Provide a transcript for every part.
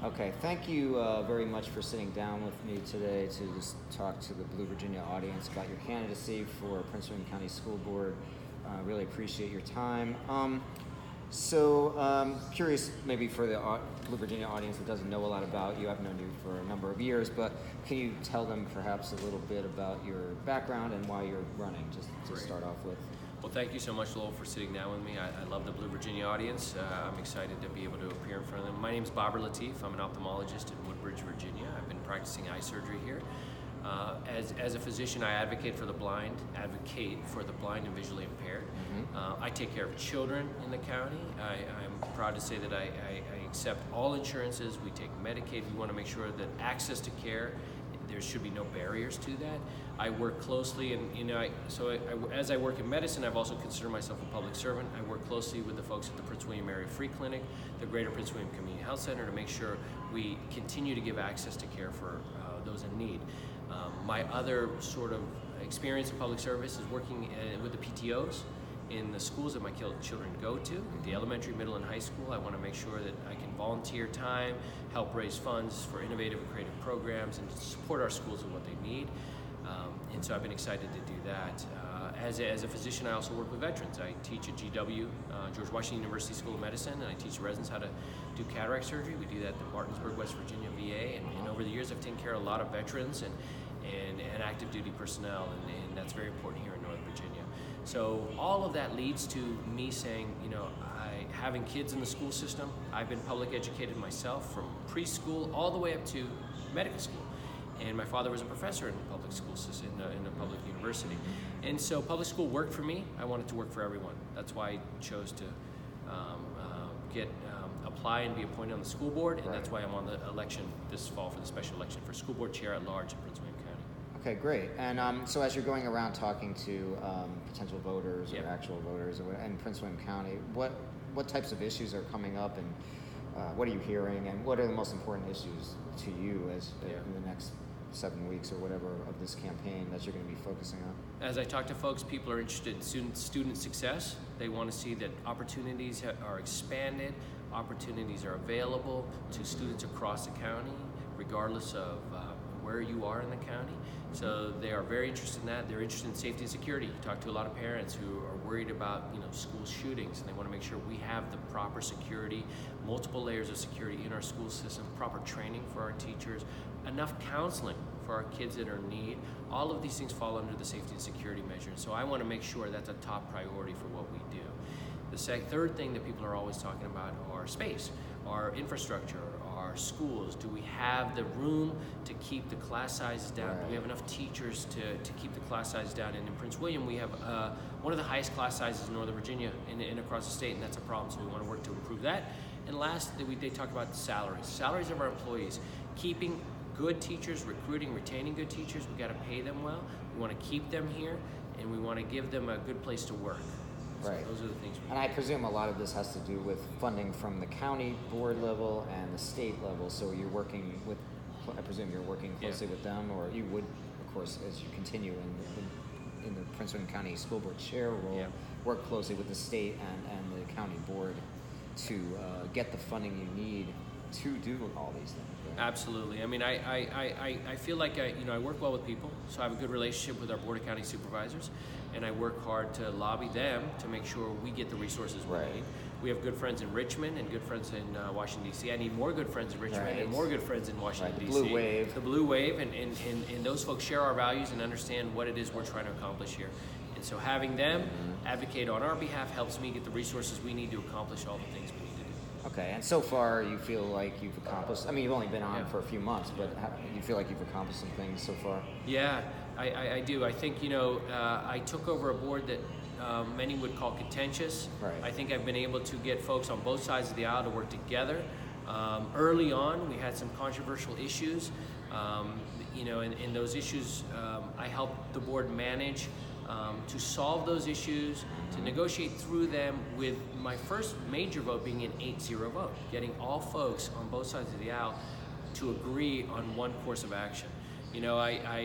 Okay, thank you very much for sitting down with me today to just talk to the Blue Virginia audience about your candidacy for Prince William County School Board. Really appreciate your time. Curious maybe for the Blue Virginia audience that doesn't know a lot about you. I've known you for a number of years, but can you tell them perhaps a little bit about your background and why you're running, just to Great. start off with? Well, thank you so much, Lowell, for sitting down with me. I love the Blue Virginia audience. I'm excited to be able to appear in front of them. My name is Babur Lateef. I'm an ophthalmologist in Woodbridge, Virginia. I've been practicing eye surgery here. As a physician, I advocate for the blind and visually impaired. I take care of children in the county. I'm proud to say that I accept all insurances. We take Medicaid. We want to make sure that access to care, there should be no barriers to that. I work closely, and as I work in medicine, I've also considered myself a public servant. I work closely with the folks at the Prince William Area Free Clinic, the Greater Prince William Community Health Center, to make sure we continue to give access to care for those in need. My other sort of experience in public service is working with the PTOs in the schools that my children go to, the elementary, middle, and high school. I want to make sure that I can volunteer time, help raise funds for innovative and creative programs, and support our schools in what they need. And so I've been excited to do that. As a physician, I also work with veterans. I teach at GW, George Washington University School of Medicine, and I teach residents how to do cataract surgery. We do that at the Martinsburg, West Virginia VA, and over the years I've taken care of a lot of veterans and active duty personnel, and that's very important here in Northern Virginia. So all of that leads to me saying, having kids in the school system, I've been public educated myself from preschool all the way up to medical school. And my father was a professor in public school system, in a public university. And so public school worked for me. I wanted to work for everyone. That's why I chose to apply and be appointed on the school board, and that's why I'm on the election this fall for the special election for school board chair at large in Prince William County. Okay, great. And so as you're going around talking to potential voters or actual voters in Prince William County, what types of issues are coming up, and what are you hearing, and what are the most important issues to you in the next 7 weeks or whatever of this campaign that you're going to be focusing on? As I talk to folks, people are interested in student success. They want to see that opportunities are expanded, opportunities are available to students across the county, regardless of where you are in the county. So they are very interested in that. They're interested in safety and security. You talk to a lot of parents who are worried about school shootings, and they want to make sure we have the proper security, multiple layers of security in our school system, proper training for our teachers, enough counseling for our kids that are in need. All of these things fall under the safety and security measure. So I want to make sure that's a top priority for what we do. The third thing that people are always talking about are space, our infrastructure, our schools. Do we have the room to keep the class sizes down? Right. Do we have enough teachers to keep the class size down? And in Prince William, we have one of the highest class sizes in Northern Virginia and across the state, and that's a problem, so we want to work to improve that. And last, they talk about salaries of our employees, keeping good teachers, recruiting, retaining good teachers. We got to pay them well. We want to keep them here, and we want to give them a good place to work. So Right. those are the things. And I presume a lot of this has to do with funding from the county board level and the state level. So you're working with, I presume you're working closely with them, or you would, of course, as you continue in the Prince William County School Board chair role, work closely with the state and the county board to get the funding you need to do all these things. Right? Absolutely. I mean, I feel like I work well with people, so I have a good relationship with our Board of County Supervisors, and I work hard to lobby them to make sure we get the resources we need. We have good friends in Richmond and good friends in Washington, D.C. I need more good friends in Richmond and more good friends in Washington, D.C. The Blue Wave. The Blue Wave, and those folks share our values and understand what it is we're trying to accomplish here. And so having them advocate on our behalf helps me get the resources we need to accomplish all the things we need to do. Okay, and so far you feel like you've accomplished, I mean, you've only been on for a few months, but you feel like you've accomplished some things so far? Yeah, I do. I think, I took over a board that many would call contentious. Right. I think I've been able to get folks on both sides of the aisle to work together. Early on, we had some controversial issues, and those issues I helped the board manage to solve those issues, to negotiate through them, with my first major vote being an 8-0 vote, getting all folks on both sides of the aisle to agree on one course of action. I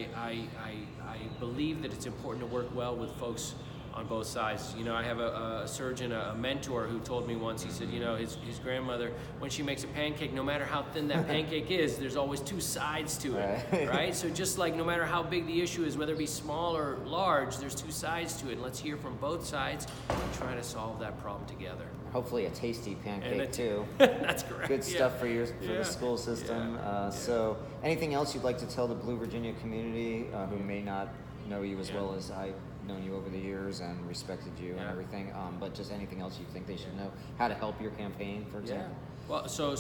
believe that it's important to work well with folks on both sides. You know, I have a surgeon, a mentor, who told me once, he said, you know, his grandmother, when she makes a pancake, no matter how thin that pancake is, there's always two sides to it, right? So just like no matter how big the issue is, whether it be small or large, there's two sides to it, and let's hear from both sides and try to solve that problem together. Hopefully a tasty pancake too. That's correct. Good stuff for the school system. So anything else you'd like to tell the Blue Virginia community who may not know you as well as I've known you over the years and respected you and everything, but just anything else you think they should know? How to help your campaign, for example? Well, so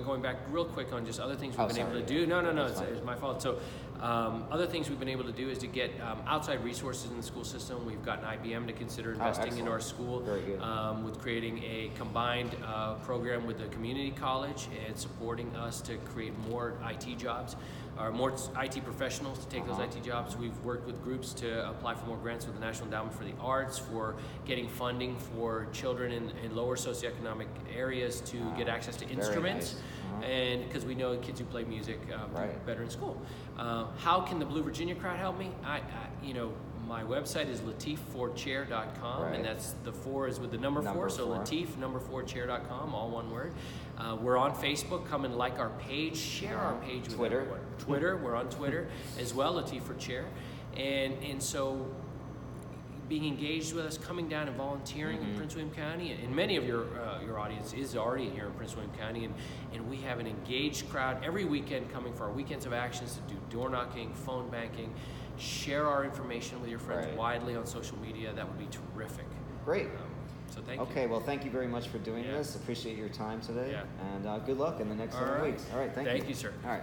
going back real quick on just other things we've been able to do. No, it's my fault. So other things we've been able to do is to get outside resources in the school system. We've gotten IBM to consider investing in our school. Very good. With creating a combined program with the community college and supporting us to create more IT jobs, or more IT professionals to take those IT jobs. We've worked with groups to apply for more grants with the National Endowment for the Arts, for getting funding for children in lower socioeconomic areas to get access to instruments. Nice. And because we know kids who play music do better in school. How can the Blue Virginia crowd help me? You know, my website is lateef4chair.com, and that's the 4 is with the number 4, so lateef4chair.com, all one word. We're on Facebook. Come and like our page, share our page with everyone. Twitter, we're on Twitter as well, Lateef4Chair, and so being engaged with us, coming down and volunteering in Prince William County, and many of your audience is already here in Prince William County, and we have an engaged crowd every weekend coming for our weekends of actions to do door knocking, phone banking. Share our information with your friends widely on social media. That would be terrific. Great. So thank you. Okay, well, thank you very much for doing this. Appreciate your time today, and good luck in the next 7 weeks. All right, thank you. Thank you, sir. All right.